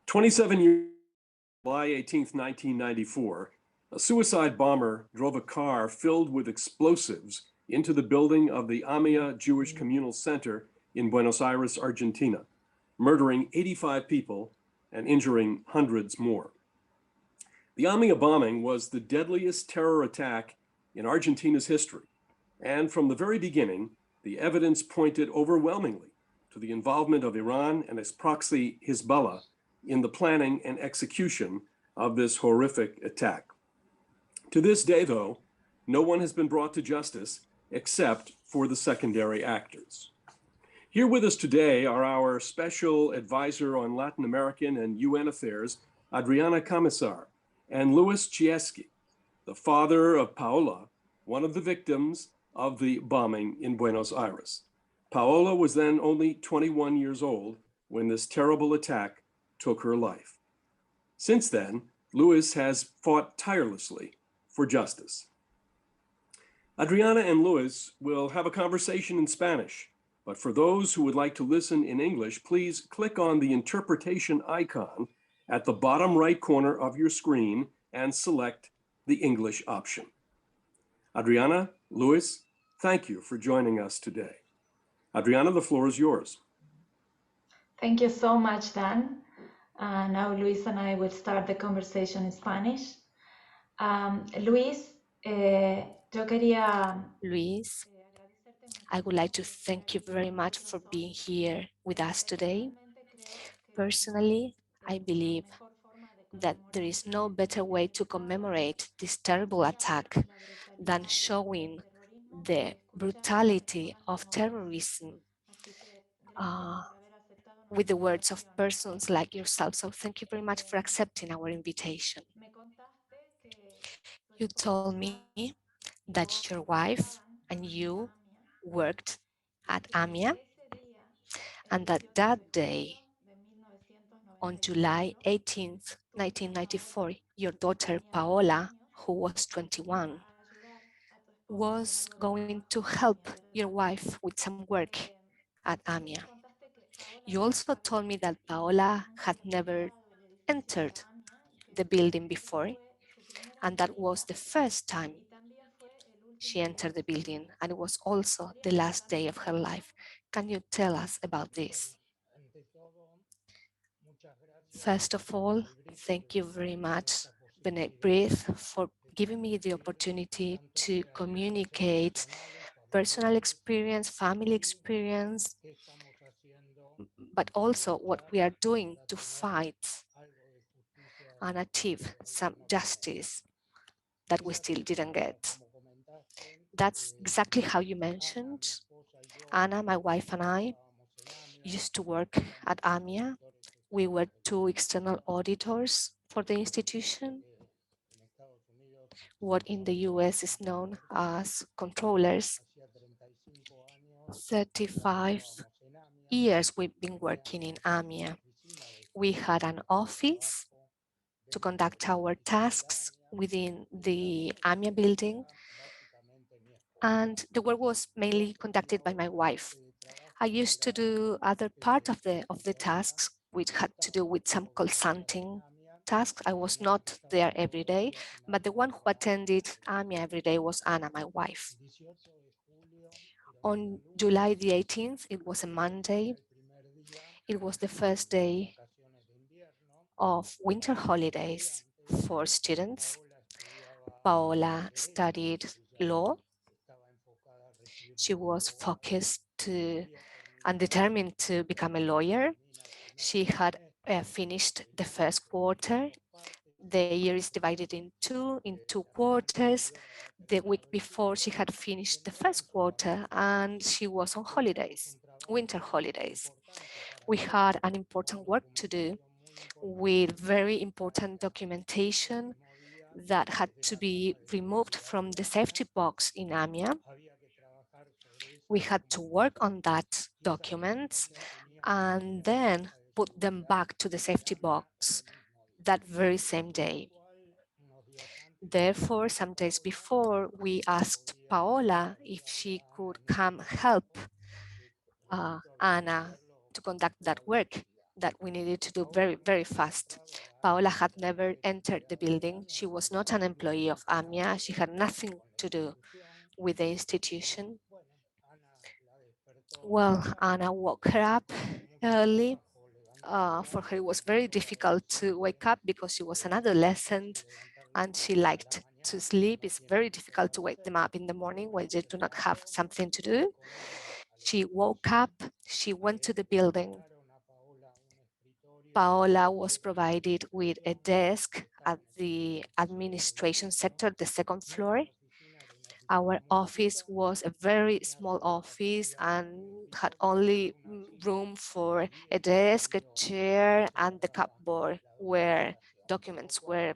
27 years, July 18, 1994, a suicide bomber drove a car filled with explosives into the building of the AMIA Jewish Communal Center in Buenos Aires, Argentina, murdering 85 people and injuring hundreds more. The AMIA bombing was the deadliest terror attack in Argentina's history, and from the very beginning, the evidence pointed overwhelmingly to the involvement of Iran and its proxy Hezbollah in the planning and execution of this horrific attack. To this day, though, no one has been brought to justice except for the secondary actors. Here with us today are our Special Advisor on Latin American and U.N. Affairs, Adriana Camisar, and Luis Czyzewski, the father of Paola, one of the victims of the bombing in Buenos Aires. Paola was then only 21 years old when this terrible attack took her life. Since then, Luis has fought tirelessly for justice. Adriana and Luis will have a conversation in Spanish, but for those who would like to listen in English, please click on the interpretation icon at the bottom right corner of your screen and select the English option. Adriana, Luis, thank you for joining us today. Adriana, the floor is yours. Thank you so much, Dan. Now Luis and I will start the conversation in Spanish. Luis, yo quería... Luis, I would like to thank you very much for being here with us today. Personally, I believe that there is no better way to commemorate this terrible attack than showing the brutality of terrorism with the words of persons like yourself. So thank you very much for accepting our invitation. You told me that your wife and you worked at AMIA, and that day, on July 18th, 1994, your daughter Paola, who was 21, was going to help your wife with some work at AMIA. You also told me that Paola had never entered the building before, and that was the first time she entered the building, and it was also the last day of her life. Can you tell us about this? First of all, thank you very much, Benet Breathe, for giving me the opportunity to communicate personal experience, family experience, but also what we are doing to fight and achieve some justice that we still didn't get. That's exactly how you mentioned. Anna, my wife, and I used to work at AMIA. We were two external auditors for the institution, what in the US is known as controllers. 35 years we've been working in AMIA. We had an office to conduct our tasks within the AMIA building, and the work was mainly conducted by my wife. I used to do other part of the tasks, which had to do with some consulting tasks. I was not there every day, but the one who attended AMIA every day was Anna, my wife. On July the 18th, it was a Monday. It was the first day of winter holidays for students. Paola studied law. She was focused and determined to become a lawyer. She had finished the first quarter. The year is divided in two quarters. The week before, she had finished the first quarter and she was on holidays, winter holidays. We had an important work to do with very important documentation that had to be removed from the safety box in AMIA. We had to work on that documents and then put them back to the safety box that very same day. Therefore, some days before, we asked Paola if she could come help Anna to conduct that work. that we needed to do very, very fast. Paola had never entered the building. She was not an employee of AMIA. She had nothing to do with the institution. Well, Anna woke her up early. For her, it was very difficult to wake up because she was an adolescent and she liked to sleep. It's very difficult to wake them up in the morning when they do not have something to do. She woke up, she went to the building. Paola was provided with a desk at the administration sector, the second floor. Our office was a very small office and had only room for a desk, a chair, and the cupboard where documents were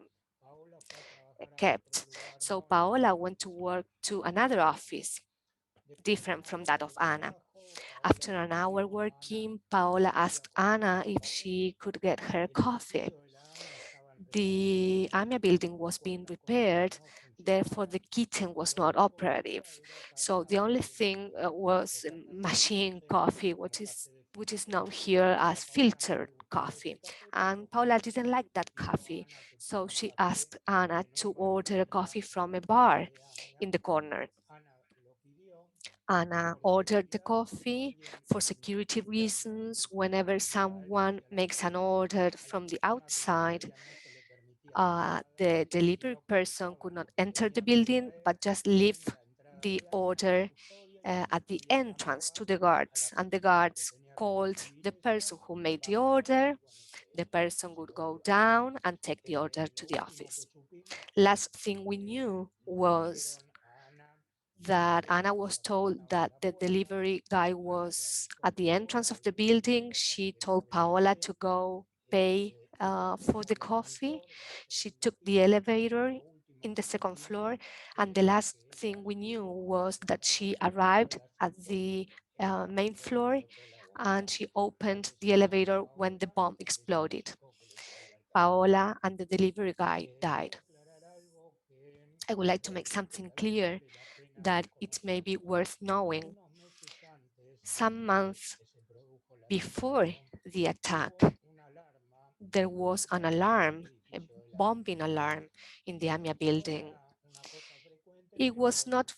kept. So Paola went to work to another office, different from that of Anna. After an hour working, Paola asked Anna if she could get her coffee. The AMIA building was being repaired, therefore the kitchen was not operative. So the only thing was machine coffee, which is known here as filtered coffee. And Paula didn't like that coffee, so she asked Anna to order a coffee from a bar in the corner. Anna ordered the coffee. For security reasons, whenever someone makes an order from the outside, the delivery person could not enter the building, but just leave the order at the entrance to the guards. And the guards called the person who made the order. The person would go down and take the order to the office. Last thing we knew was that Anna was told that the delivery guy was at the entrance of the building. She told Paola to go pay for the coffee. She took the elevator in the second floor, and the last thing we knew was that she arrived at the main floor and she opened the elevator when the bomb exploded. Paola and the delivery guy died. I would like to make something clear that it may be worth knowing. Some months before the attack, there was an alarm, a bombing alarm in the AMIA building. It was not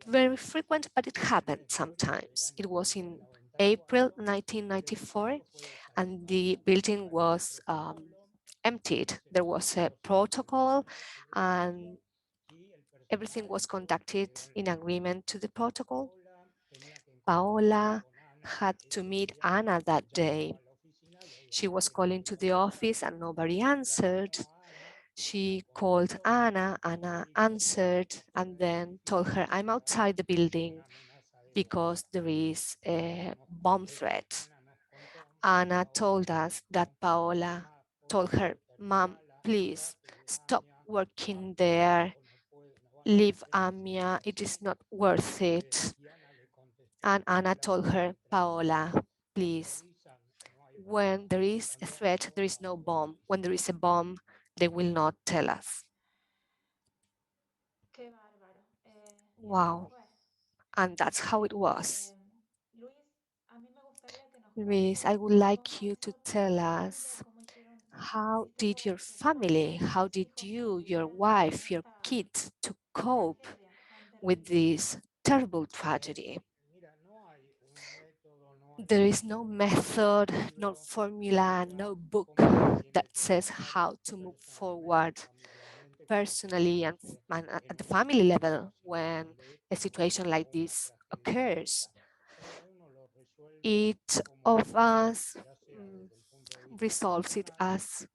very frequent, but it happened sometimes. It was in April 1994, and the building was emptied. There was a protocol, and everything was conducted in agreement to the protocol. Paola had to meet Anna that day. She was calling to the office and nobody answered. She called Anna, Anna answered, and then told her, I'm outside the building because there is a bomb threat. Anna told us that Paola told her, Mom, please stop working there. Leave AMIA, it is not worth it. And Anna told her, Paola, please, when there is a threat, there is no bomb. When there is a bomb, they will not tell us. Qué bárbaro. Wow. And that's how it was. Luis, a mí me gustaría que nos Luis, I cuentes would cómo like you hizo to tu tell familia, us cómo hicieron, how si tú did your puedes, por favor, family, con how tus did hijos que you, your vivieron wife, your esta kids to cope tragedia tan with terrible? this terrible tragedy? There is no method, no formula, no book that says how to move forward personally and at the family level when a situation like this occurs. Each of us resolves it as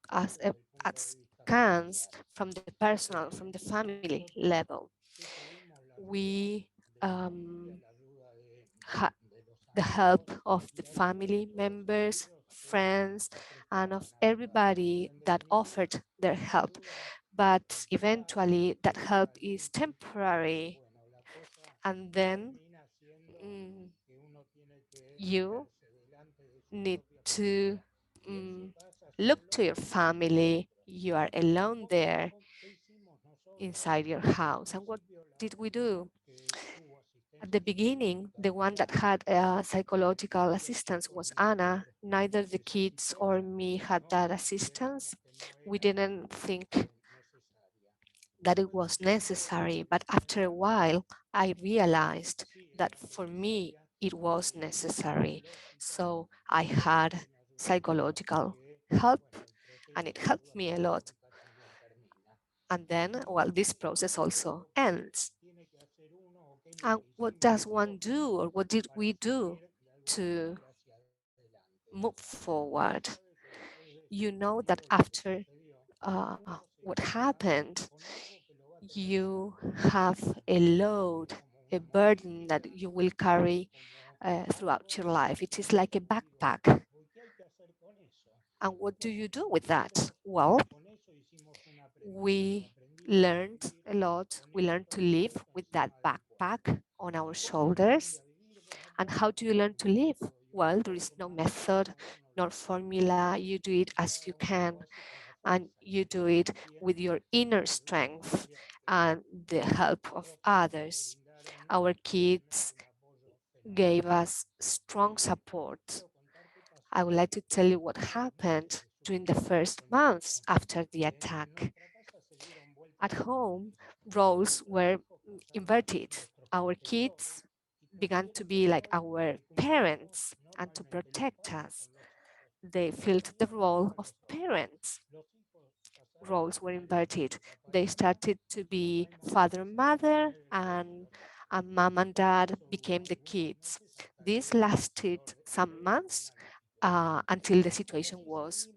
cans from the personal, from the family level. We had the help of the family members, friends, and of everybody that offered their help. But eventually that help is temporary. And then you need to look to your family. You are alone there inside your house. And what did we do? At the beginning, the one that had psychological assistance was Anna. Neither the kids or me had that assistance. We didn't think that it was necessary, but after a while, I realized that for me, it was necessary. So I had psychological help, and it helped me a lot. And then, well, this process also ends. And what does one do, or what did we do to move forward? You know that after what happened, you have a load, a burden that you will carry throughout your life. It is like a backpack. And what do you do with that? Well, we learned a lot. We learned to live with that backpack on our shoulders. And how do you learn to live? Well, there is no method, nor formula. You do it as you can, and you do it with your inner strength and the help of others. Our kids gave us strong support. I would like to tell you what happened during the first months after the attack. At home, roles were inverted. Our kids began to be like our parents and to protect us. They filled the role of parents. Roles were inverted. They started to be father and mother, and mom and dad became the kids. This lasted some months until the situation was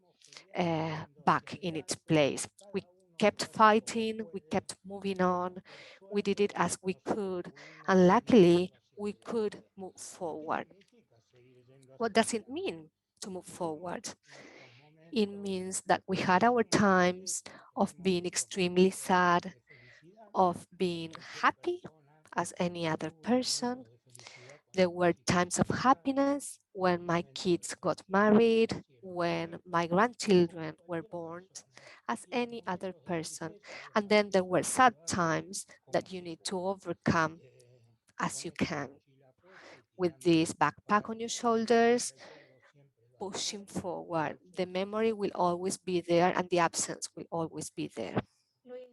back in its place. We kept fighting, we kept moving on, we did it as we could, and luckily we could move forward. What does it mean to move forward? It means that we had our times of being extremely sad, of being happy as any other person. There were times of happiness when my kids got married, when my grandchildren were born, as any other person. And then there were sad times that you need to overcome as you can. With this backpack on your shoulders, pushing forward. The memory will always be there and the absence will always be there. Luis,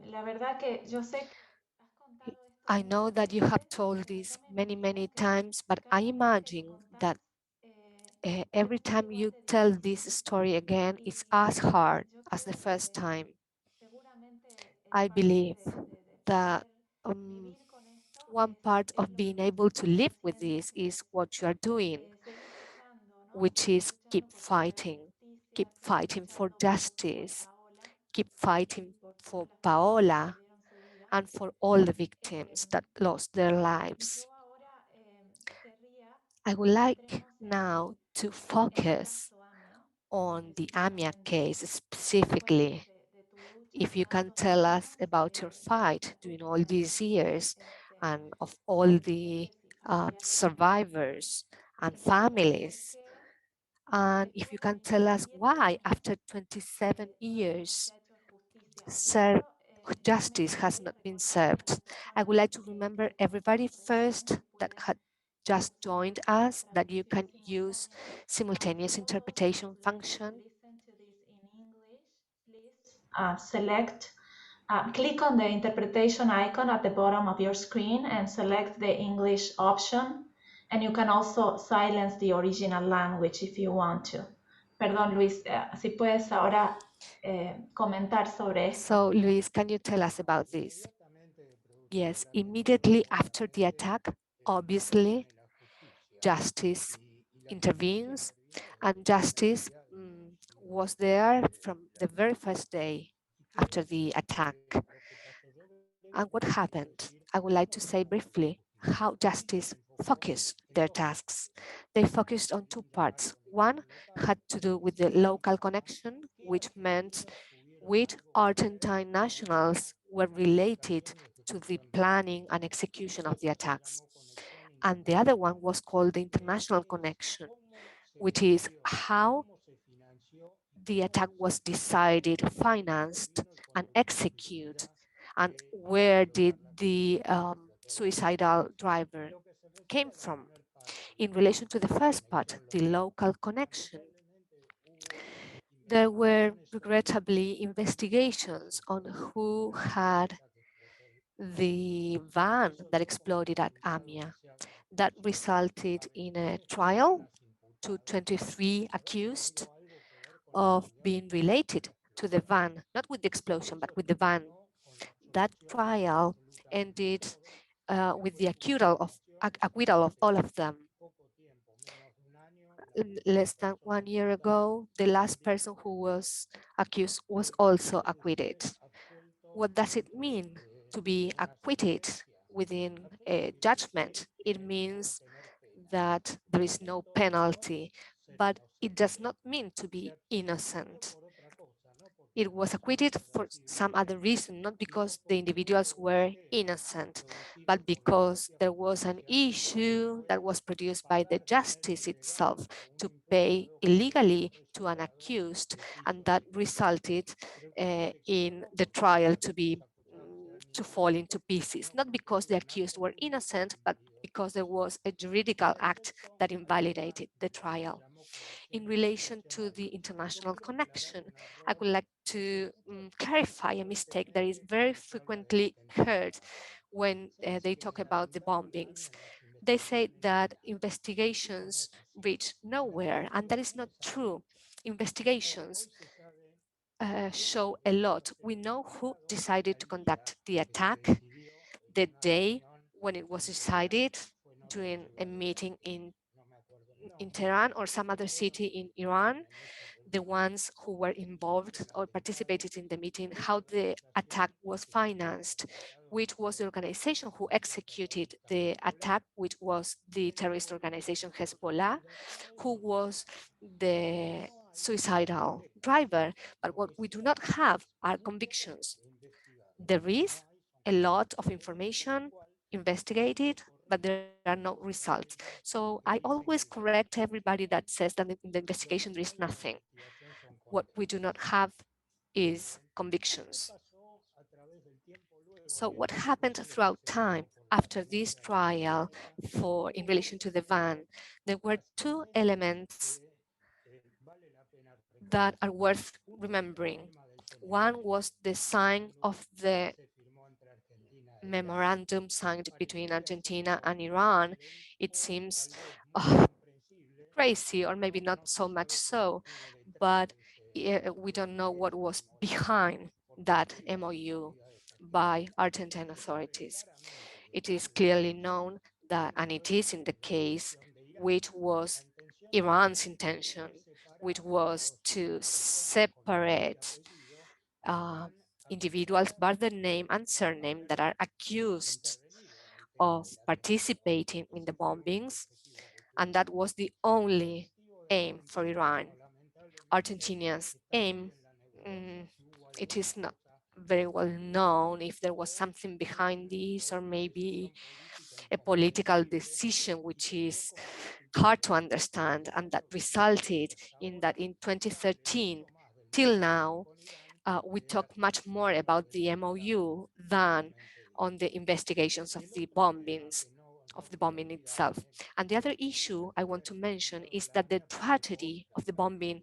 la verdad que yo sé que has contado esto I muchas know that you have veces, told pero this yo me many, imagino many que times, but I cada vez que lo imagine contás that every es time igual you de tell this difícil story again, it's y as hard yo as the creo first que time. seguramente I parte believe de that poder um, vivir con esto one part es of lo que being vos able to estás live with haciendo, this que is what you are doing, seguir luchando, ¿no? which Seguir is luchando por la keep justicia, seguir fighting for luchando por justice, Paola keep y fighting por todas for las personas que Paola perdieron su vida. and for all the Eh, victims that lost their y lives. yo ahora querría I que would nos like centremos now to en el focus caso AMIA, on the AMIA específicamente. case Que nos cuentes specifically. de tu lucha If por you can estos tell us años about your fight de during justo all these years and of all the accidentes y familiares survivors and y por families. qué And if you después can de tell us 27 why, años after 27 todavía no se years, ha hecho justicia. Primero, yo me justice has gustaría not been recordar a served. las I would personas like to remember que everybody pasaron por esto, first si that puedes, had just por joined favor, us, that you traducción can use simultánea a simultaneous todos interpretation los que function. listen to this in English. Please click on the interpretation icon at the bottom of your screen and select the English option. And you can also silence the original language if you want to. Perdón, Luis, si puedes ahora comentar sobre esto. So, Luis, can you tell us about this? Yes, immediately after the attack, obviously, justice intervenes, and justice was there from the very first day after the attack. And what happened? I would like to say briefly how justice focused their tasks. They focused on two parts. One had to do with the local connection, which meant which Argentine nationals were related to the planning and execution of the attacks. And the other one was called the international connection, which is how the attack was decided, financed, and executed, and where did the suicidal driver came from. In relation to the first part, the local connection, there were regrettably investigations on who had the van that exploded at AMIA. That resulted in a trial to 23 accused of being related to the van, not with the explosion, but with the van. That trial ended with the acquittal of all of them. Less than 1 year ago, the last person who was accused was also acquitted. What does it mean to be acquitted within a judgment? It means that there is no penalty, but it does not mean to be innocent. It was acquitted for some other reason, not because the individuals were innocent, but because there was an issue that was produced by the justice itself to pay illegally to an accused, and that resulted in the trial to fall into pieces, not because the accused were innocent, but because there was a juridical act that invalidated the trial. In relation to the international connection, I would like to clarify a mistake that is very frequently heard when they talk about the bombings. They say that investigations reach nowhere, and that is not true. Investigations show a lot. We know who decided to conduct the attack, the day when it was decided during a meeting in Tehran or some other city in Iran, the ones who were involved or participated in the meeting, how the attack was financed, which was the organization who executed the attack, which was the terrorist organization Hezbollah, who was the suicidal driver. But what we do not have are convictions. There is a lot of information investigated, but there are no results. So I always correct everybody that says that in the investigation there is nothing. What we do not have is convictions. So what happened throughout time after this trial in relation to the van? There were two elements that are worth remembering. One was the sign of the memorandum signed between Argentina and Iran. It seems crazy, or maybe not so much so, but we don't know what was behind that MOU by Argentine authorities. It is clearly known that, and it is in the case, which was Iran's intention, which was to separate individuals by their name and surname that are accused of participating in the bombings, and that was the only aim for Iran. Argentina's aim, it is not very well known if there was something behind this, or maybe a political decision which is hard to understand, and that resulted in that in 2013 till now, we talk much more about the MOU than on the investigations of the bombings, of the bombing itself. And the other issue I want to mention is that the tragedy of the bombing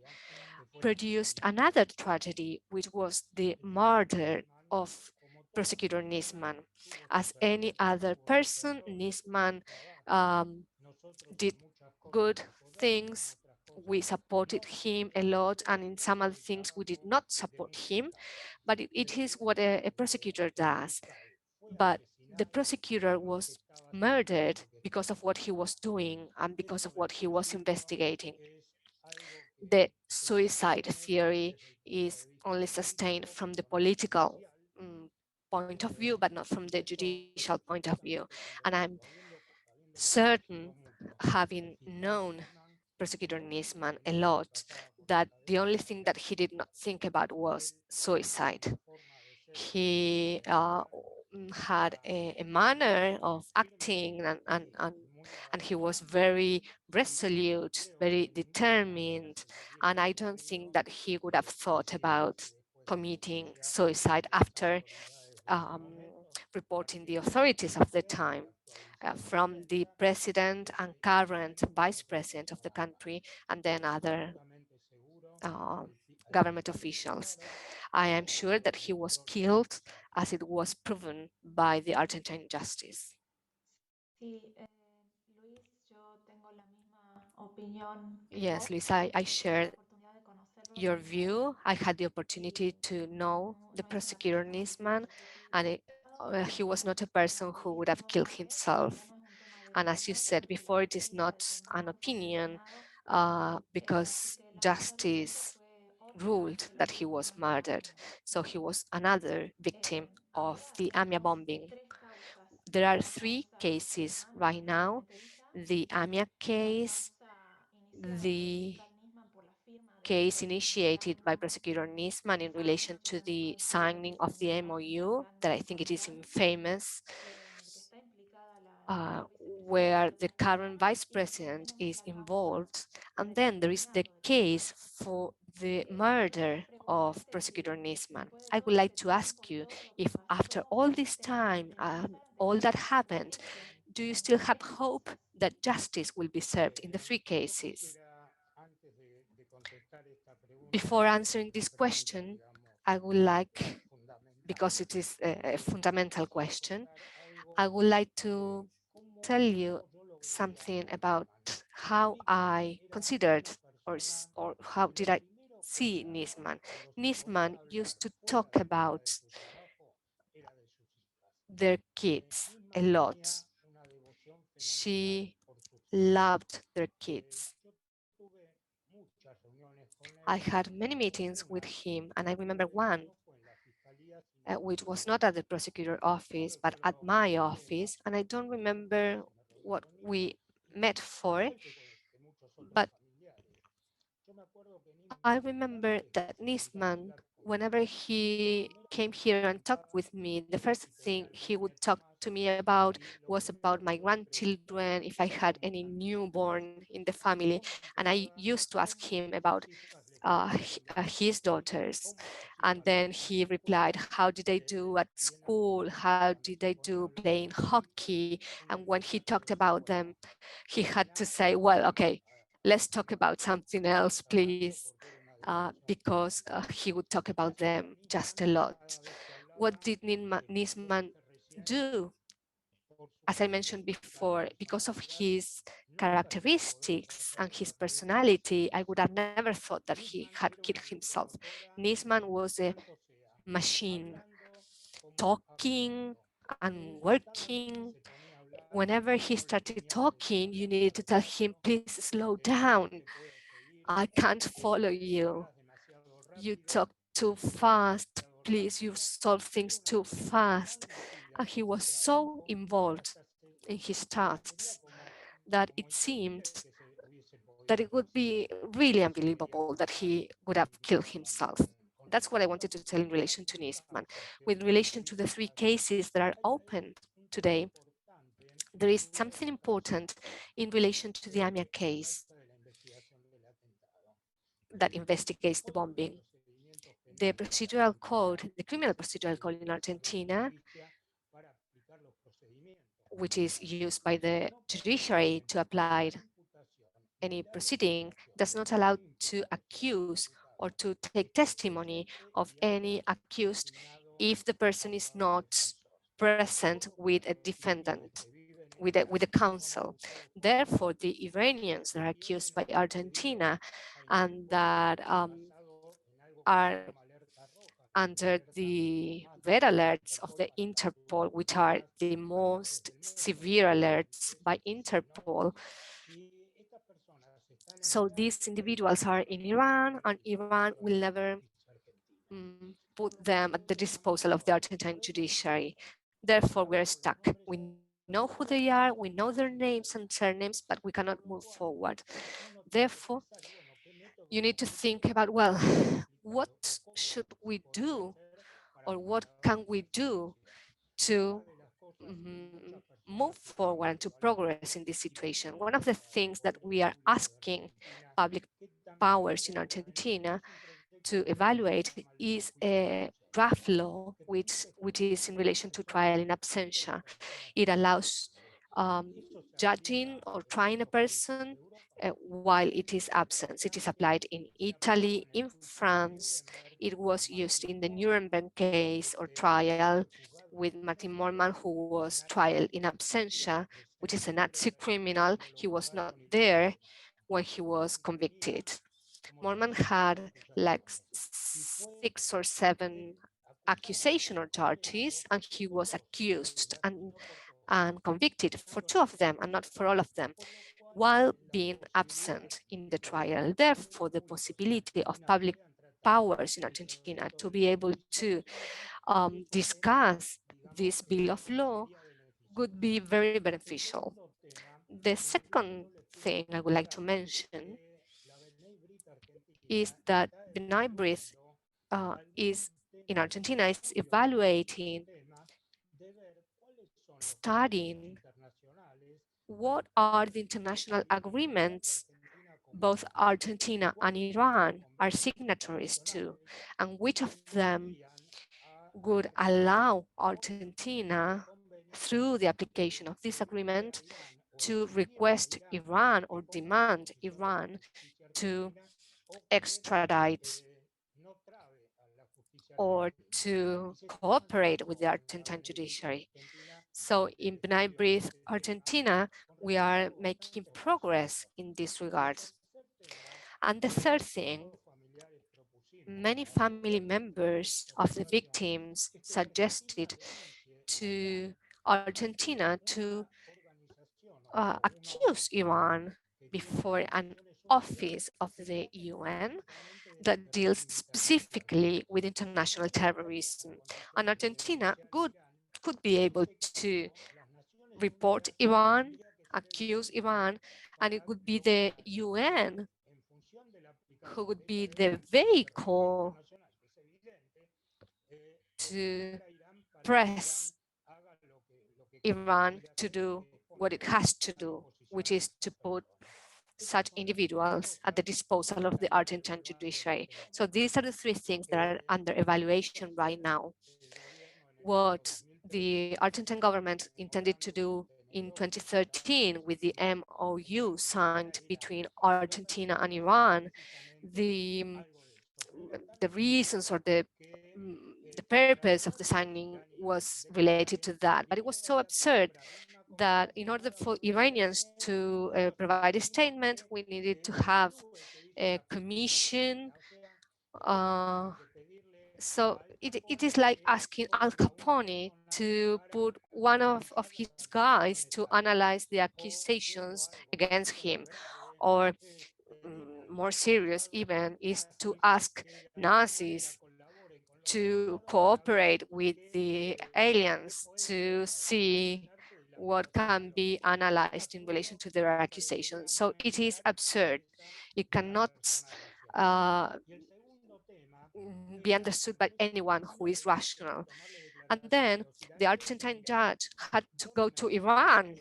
produced another tragedy, which was the murder of prosecutor Nisman. As any other person, Nisman did good things. We supported him a lot, and in some other things we did not support him, but it is what a prosecutor does. But the prosecutor was murdered because of what he was doing and because of what he was investigating. The suicide theory is only sustained from the political point of view, but not from the judicial point of view. And I'm certain, having known prosecutor Nisman a lot, that the only thing that he did not think about was suicide. He had a manner of acting, and he was very resolute, very determined, and I don't think that he would have thought about committing suicide after reporting the authorities of the time, from the president and current vice president of the country, and then other government officials. I am sure that he was killed, as it was proven by the Argentine justice. Sí, Luis, yo tengo la misma opinión que Yes, vos. Luis, I Tuve la share oportunidad de conocerlo your en persona view. I had the opportunity to know no, the no es una prosecutor persona que hubiera Nisman, cometido and he was not a person who would have killed himself. no es un tema de And as you opinión said porque la before, it is justicia not an determinó, fue opinion asesinado. because Así que lamentablemente justice fue otra ruled de that las he was víctimas de la murdered. AMIA. So he was another victim of the AMIA Tenemos bombing. tres causas. There are La 3 causa cases alemana right now: propiamente dicha, the AMIA la case, causa iniciada por el the fiscal Nisman por la firma case del initiated by memorándum prosecutor Nisman in relation to the signing of the MOU, that I think it is commemorate, infamous, en el que está implicada la where vicepresidenta the Adriana current Camisar, vice y después president tenemos is la causa involved. de And then there is the asesinato del case fiscal. for the Quería murder of preguntarte prosecutor si Nisman. después de I todo would like este to ask tiempo y you todo lo que if after pasó, all this tenés time, esperanza de all que that haya happened, justicia do you en still los have tres hope casos. that justice will be served in the 3 cases? Before answering this question, I would like, because it is a fundamental question, I would like to tell you something about how I considered, or how did I see Nisman. Nisman used to talk about their kids a lot. She loved their kids. I had many meetings with him, and I remember one which was not at the prosecutor office, but at my office. And I don't remember what we met for, but I remember that Nisman, whenever he came here and talked with me, the first thing he would talk to me about was about my grandchildren, if I had any newborn in the family. And I used to ask him about his daughters. And then he replied, how did they do at school? How did they do playing hockey? And when he talked about them, he had to say, well, okay, let's talk about something else, please. Because he would talk about them just a lot. What did Nisman do? As I mentioned before, because of his characteristics and his personality, I would have never thought that he had killed himself. Nisman was a machine, talking and working. Whenever he started talking, you needed to tell him, please slow down. I can't follow you. You talk too fast. Please, you solve things too fast. And he was so involved in his tasks that it seemed that it would be really unbelievable that he would have killed himself. That's what I wanted to tell in relation to Nisman. With relation to the 3 cases that are open today, there is something important in relation to the AMIA case that investigates the bombing. The procedural code, the criminal procedural code in Argentina, which is used by the judiciary to apply any proceeding, does not allow to accuse or to take testimony of any accused if the person is not present with a defendant, with a counsel. Therefore, the Iranians that are accused by Argentina and that are under the red alerts of the Interpol, which are the most severe alerts by Interpol. So these individuals are in Iran, and Iran will never put them at the disposal of the Argentine judiciary. Therefore, we're stuck. We know who they are, we know their names and surnames, but we cannot move forward. Therefore, you need to think about, well, what should we do, or what can we do to move forward and to progress in this situation? One of the things that we are asking public powers in Argentina to evaluate is a draft law, which is in relation to trial in absentia. It allows judging or trying a person while it is absent. It is applied in Italy, in France. It was used in the Nuremberg case or trial with Martin Morman, who was trial in absentia, which is a Nazi criminal. He was not there when he was convicted. Morman had like 6 or 7 accusation or charges, and he was accused and convicted for 2 of them and not for all of them, while being absent in the trial. Therefore, the possibility of public powers in Argentina to be able to discuss this bill of law would be very beneficial. The second thing I would like to mention is that Benaibrith is in Argentina is evaluating, studying what are the international agreements both Argentina and Iran are signatories to, and which of them would allow Argentina, through the application of this agreement, to request Iran or demand Iran to extradite or to cooperate with the Argentine judiciary. So in Benaibrith, Argentina, we are making progress in this regard. And the third thing, many family members of the victims suggested to Argentina to accuse Iran before an office of the UN that deals specifically with international terrorism. And Argentina could be able to report Iran, accuse Iran, and it would be the UN who would be the vehicle to press Iran to do what it has to do, which is to put such individuals at the disposal of the Argentine judiciary. So these are the 3 things that are under evaluation right now. What the Argentine government intended to do in 2013 with the MOU signed between Argentina and Iran, the reasons or the purpose of the signing was related to that. But it was so absurd that in order for Iranians to provide a statement, we needed to have a commission. So it is like asking Al Capone to put one of his guys to analyze the accusations against him, or more serious even is to ask Nazis to cooperate with the aliens to see what can be analyzed in relation to their accusations. So it is absurd. It cannot be understood by anyone who is rational. And then the Argentine judge had to go to Iran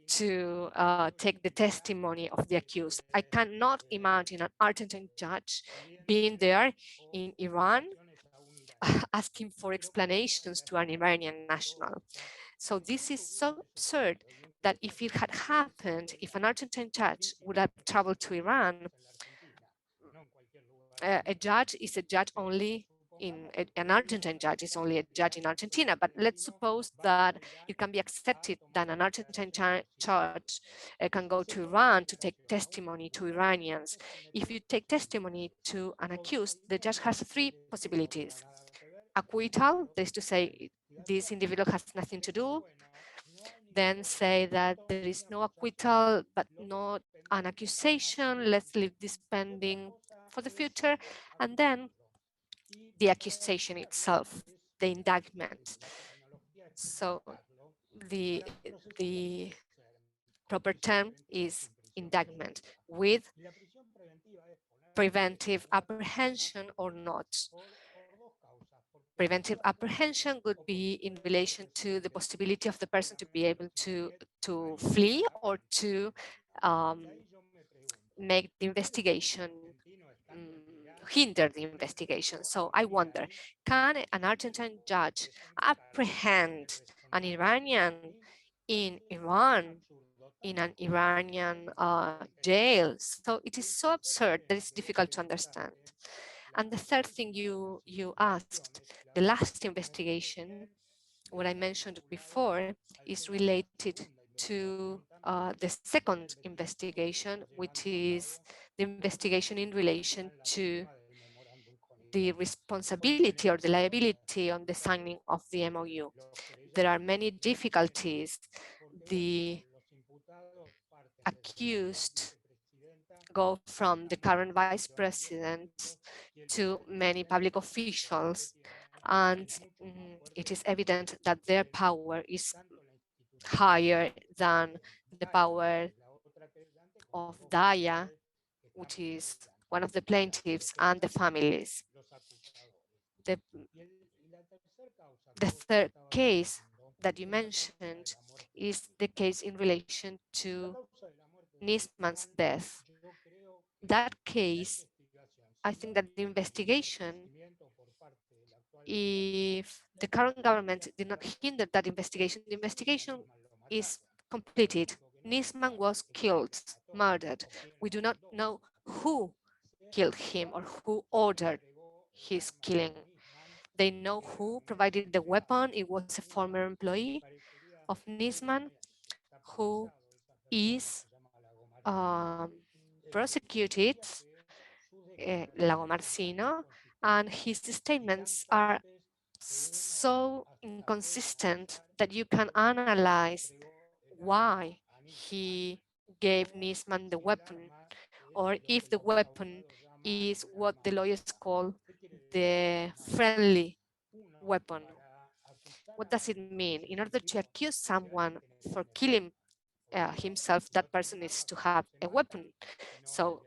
to take the testimony of the accused. I cannot imagine an Argentine judge being there in Iran asking for explanations to an Iranian national. So this is so absurd that if it had happened, if an Argentine judge would have traveled to Iran, a judge is a judge only an Argentine judge is only a judge in Argentina, but let's suppose that it can be accepted that an Argentine judge can go to Iran to take testimony to Iranians. If you take testimony to an accused, the judge has 3 possibilities. Acquittal, that is to say, this individual has nothing to do. Then say that there is no acquittal, but not an accusation. Let's leave this pending for the future. And then the accusation itself, the indictment. So the proper term is indictment with preventive apprehension or not. Preventive apprehension would be in relation to the possibility of the person to be able to flee or to make the investigation hinder the investigation. So I wonder, can an Argentine judge apprehend an Iranian in Iran, in an Iranian jail? So it is so absurd that it's difficult to understand. And the third thing you asked, the last investigation, what I mentioned before, is related to the second investigation, which is the investigation in relation to the responsibility or the liability on the signing of the MOU. There are many difficulties. The accused go from the current vice president to many public officials, and it is evident that their power is higher than the power of Daya, which is one of the plaintiffs, and the families. The, the third case that you mentioned is the case in relation to Nisman's death. That case, I think that the investigation, if the current government did not hinder that investigation, the investigation is completed. Nisman was killed, murdered. We do not know who killed him or who ordered his killing. They know who provided the weapon. It was a former employee of Nisman who is prosecuted, Lago Marcino, and his statements are so inconsistent that you can analyze why he gave Nisman the weapon, or if the weapon is what the lawyers call the friendly weapon. What does it mean? In order to accuse someone for killing himself, that person needs to have a weapon. So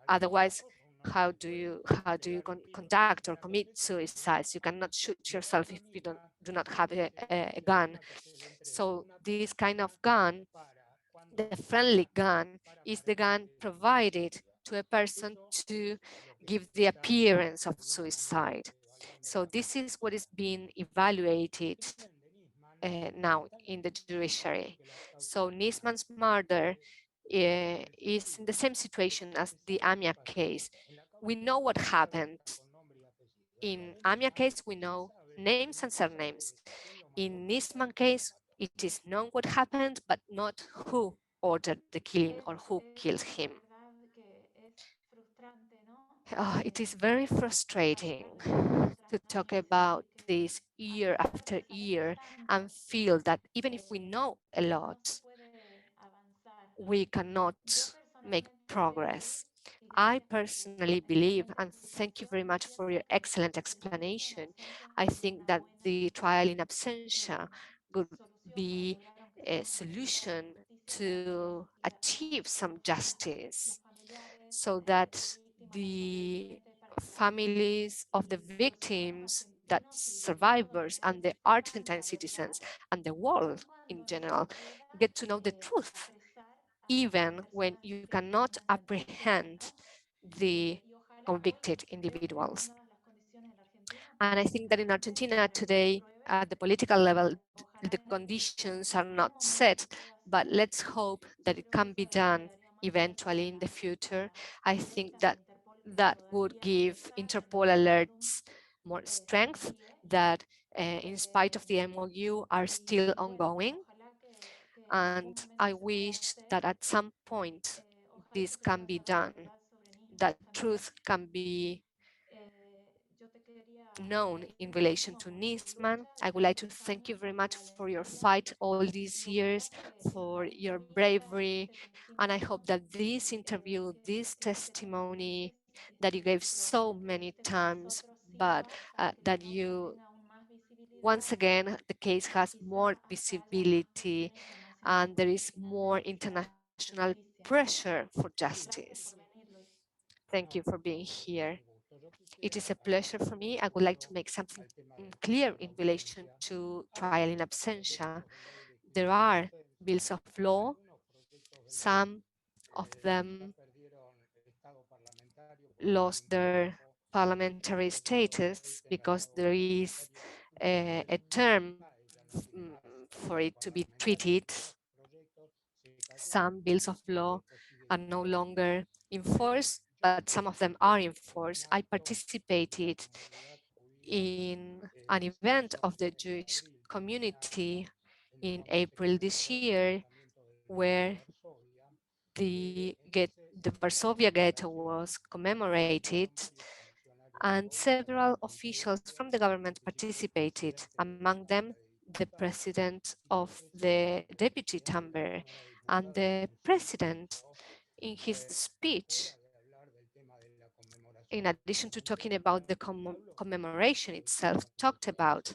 otherwise, how do you conduct or commit suicides? You cannot shoot yourself if you do not have a gun. So this kind of gun, the friendly gun, is the gun provided to a person to give the appearance of suicide. So this is what is being evaluated now in the judiciary. So Nisman's murder is in the same situation as the AMIA case. We know what happened. In AMIA case, we know names and surnames. In Nisman case, it is known what happened, but not who ordered the killing or who killed him. It is very frustrating to talk about this year after year and feel that even if we know a lot, we cannot make progress. I personally believe, and thank you very much for your excellent explanation, I think that the trial in absentia would be a solution to achieve some justice so that the families of the victims, that survivors and the Argentine citizens and the world in general get to know the truth, even when you cannot apprehend the convicted individuals. And I think that in Argentina today, at the political level, the conditions are not set, but let's hope that it can be done eventually in the future. I think that that would give Interpol alerts more strength, that in spite of the MOU are still ongoing. And I wish that at some point this can be done, that truth can be known in relation to Nisman. I would like to thank you very much for your fight all these years, for your bravery, and I hope that this interview, this testimony that you gave so many times, but that you, once again, the case has more visibility and there is more international pressure for justice. Thank you for being here. It is a pleasure for me. I would like to make something clear in relation to trial in absentia. There are bills of law. Some of them lost their parliamentary status because there is a term for it to be treated. Some bills of law are no longer in force, but some of them are in force. I participated in an event of the Jewish community in April this year, where the Varsovia ghetto was commemorated, and several officials from the government participated, among them the president of the deputy chamber. And the president, in his speech, in addition to talking about the commemoration itself, talked about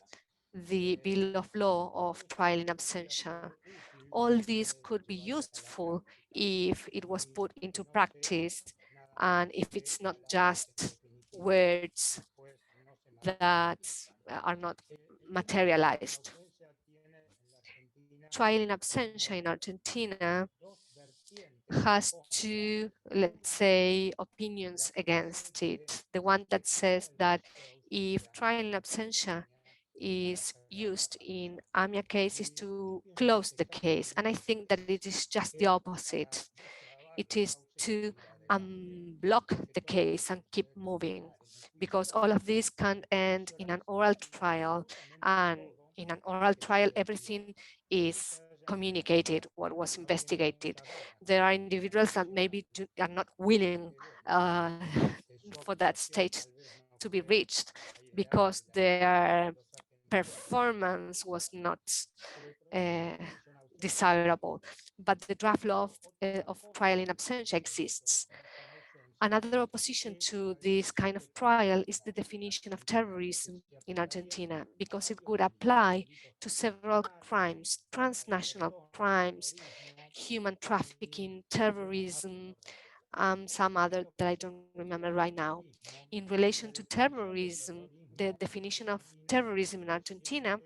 the bill of law of trial in absentia. All this could be useful if it was put into practice and if it's not just words that are not materialized. Trial in absentia in Argentina has two, let's say, opinions against it. The one that says that if trial in absentia is used in AMIA cases to close the case, and I think that it is just the opposite. It is to block the case and keep moving, because all of this can end in an oral trial, and in an oral trial everything is communicated, what was investigated. There are individuals that maybe are not willing for that stage to be reached because their performance was not uh, desirable, but the draft law of trial in absentia exists. Another opposition to this kind of trial is the definition of terrorism in Argentina, because it would apply to several crimes, transnational crimes, human trafficking, terrorism, some other that I don't remember right now. In relation to terrorism, the definition of terrorism in Argentina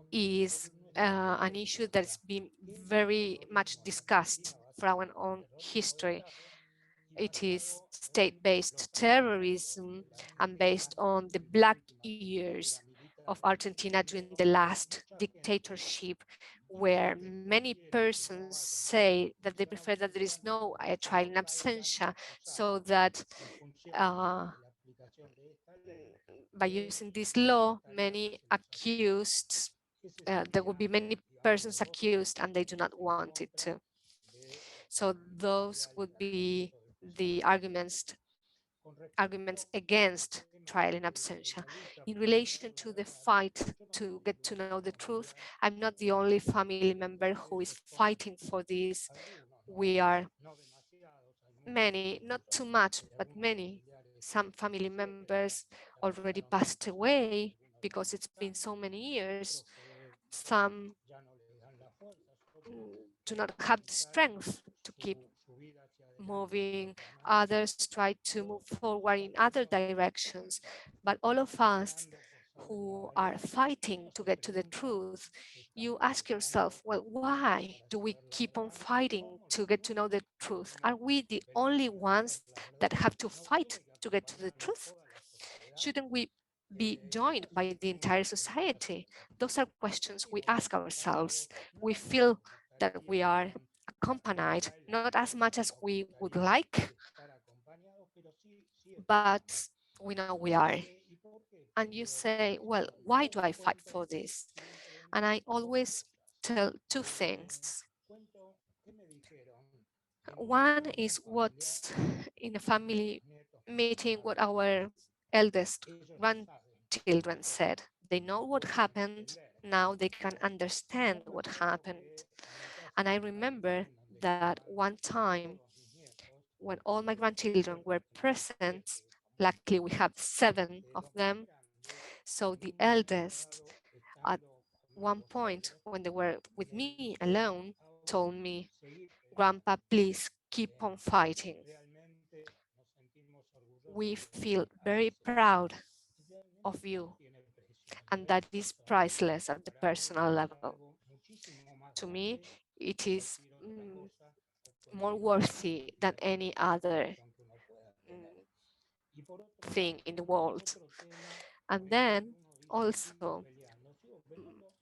is an issue that's been very much discussed for our own history. It is state-based terrorism and based on the black years of Argentina during the last dictatorship, where many persons say that they prefer that there is no trial in absentia, so that by using this law, many accused, there will be many persons accused and they do not want it to. So those would be the arguments against trial in absentia. In relation to the fight to get to know the truth, I'm not the only family member who is fighting for this. We are many, not too much, but many. Some family members already passed away because it's been so many years. Some do not have the strength to keep moving. Others try to move forward in other directions. But all of us who are fighting to get to the truth, you ask yourself, well, why do we keep on fighting to get to know the truth? Are we the only ones that have to fight to get to the truth? Shouldn't we be joined by the entire society? Those are questions we ask ourselves. We feel that we are accompanied, not as much as we would like, but we know we are. And you say, well, why do I fight for this? And I always tell two things. One is what's in a family meeting, what our eldest grandchildren said. They know what happened, now they can understand what happened. And I remember that one time when all my grandchildren were present, luckily we have 7 of them. So the eldest at one point when they were with me alone told me, Grandpa, please keep on fighting. We feel very proud of you, and that is priceless at the personal level. To me, it is more worthy than any other thing in the world. And then also,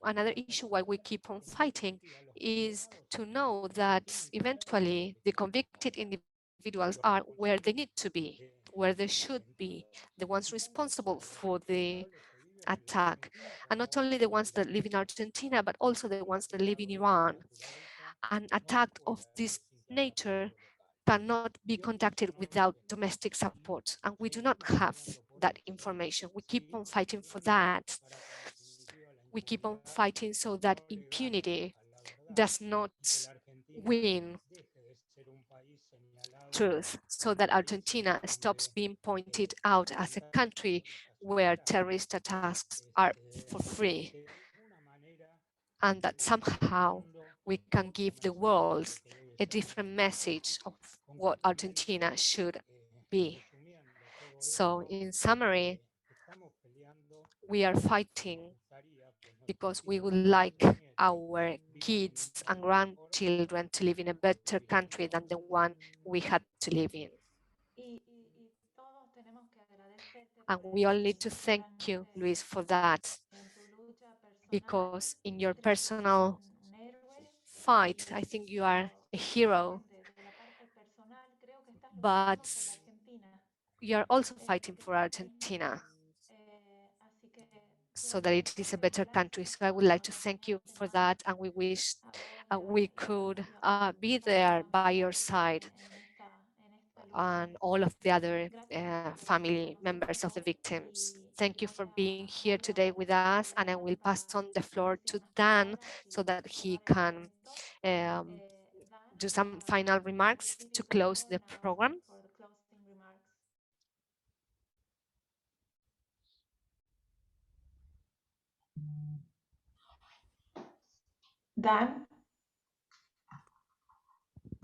another issue why we keep on fighting is to know that eventually the convicted individuals are where they need to be, where they should be, the ones responsible for the attack, and not only the ones that live in Argentina, but also the ones that live in Iran. An attack of this nature cannot be conducted without domestic support, and we do not have that information. We keep on fighting for that. We keep on fighting so that impunity does not win truth, so that Argentina stops being pointed out as a country where terrorist attacks are for free, and that somehow we can give the world a different message of what Argentina should be. So in summary, we are fighting because we would like our kids and grandchildren to live in a better country than the one we had to live in. And we all need to thank you, Luis, for that, because in your personal fight, I think you are a hero, but you are also fighting for Argentina so that it is a better country. So I would like to thank you for that, and we wish we could be there by your side and all of the other family members of the victims. Thank you for being here today with us, and I will pass on the floor to Dan so that he can do some final remarks to close the program. Dan?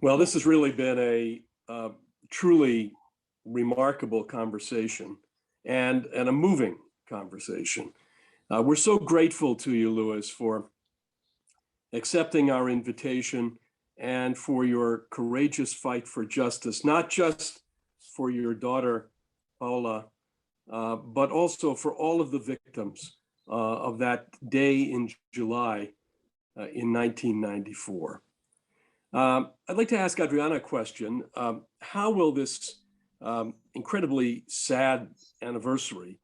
Well, this has really been a truly remarkable conversation and a moving conversation. We're so grateful to you, Luis, for accepting our invitation and for your courageous fight for justice, not just for your daughter, Paola, but also for all of the victims of that day in July in 1994. I'd like to ask Adriana a question. How will this incredibly sad anniversary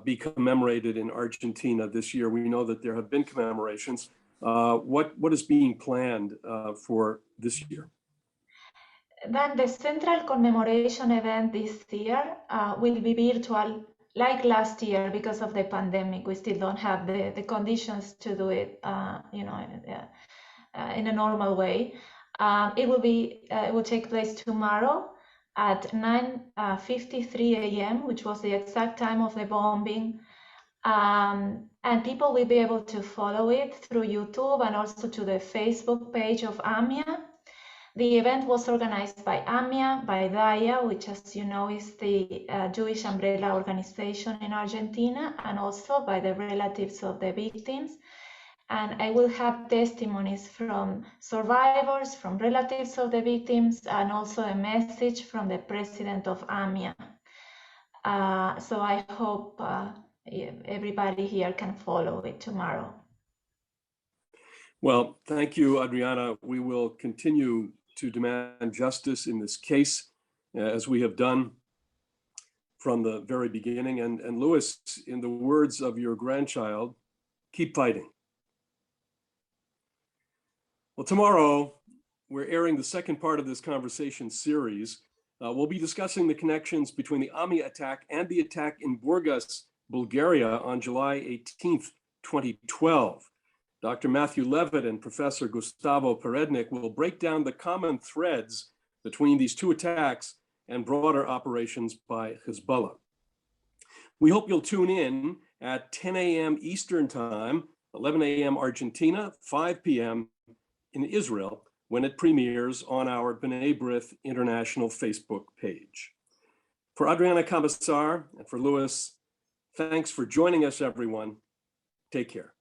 be commemorated in Argentina this year? We know that there have been commemorations. What is being planned for this year? Then the central commemoration event this year will be virtual, like last year, because of the pandemic. We still don't have the conditions to do it, in a normal way. It will take place tomorrow at 9:53 a.m., which was the exact time of the bombing. And people will be able to follow it through YouTube and also to the Facebook page of AMIA. The event was organized by AMIA, by DAIA, which, as you know, is the Jewish umbrella organization in Argentina, and also by the relatives of the victims. And I will have testimonies from survivors, from relatives of the victims, and also a message from the president of AMIA. So I hope everybody here can follow it tomorrow. Well, thank you, Adriana. We will continue to demand justice in this case, as we have done from the very beginning. And Luis, in the words of your grandchild, keep fighting. Well, tomorrow, we're airing the second part of this conversation series. We'll be discussing the connections between the AMIA attack and the attack in Burgas, Bulgaria on July 18th, 2012. Dr. Matthew Levitt and Professor Gustavo Perednik will break down the common threads between these two attacks and broader operations by Hezbollah. We hope you'll tune in at 10 a.m. Eastern Time, 11 a.m. Argentina, 5 p.m. in Israel, when it premieres on our B'nai B'rith International Facebook page. For Adriana Camisar and for Luis, thanks for joining us, everyone. Take care.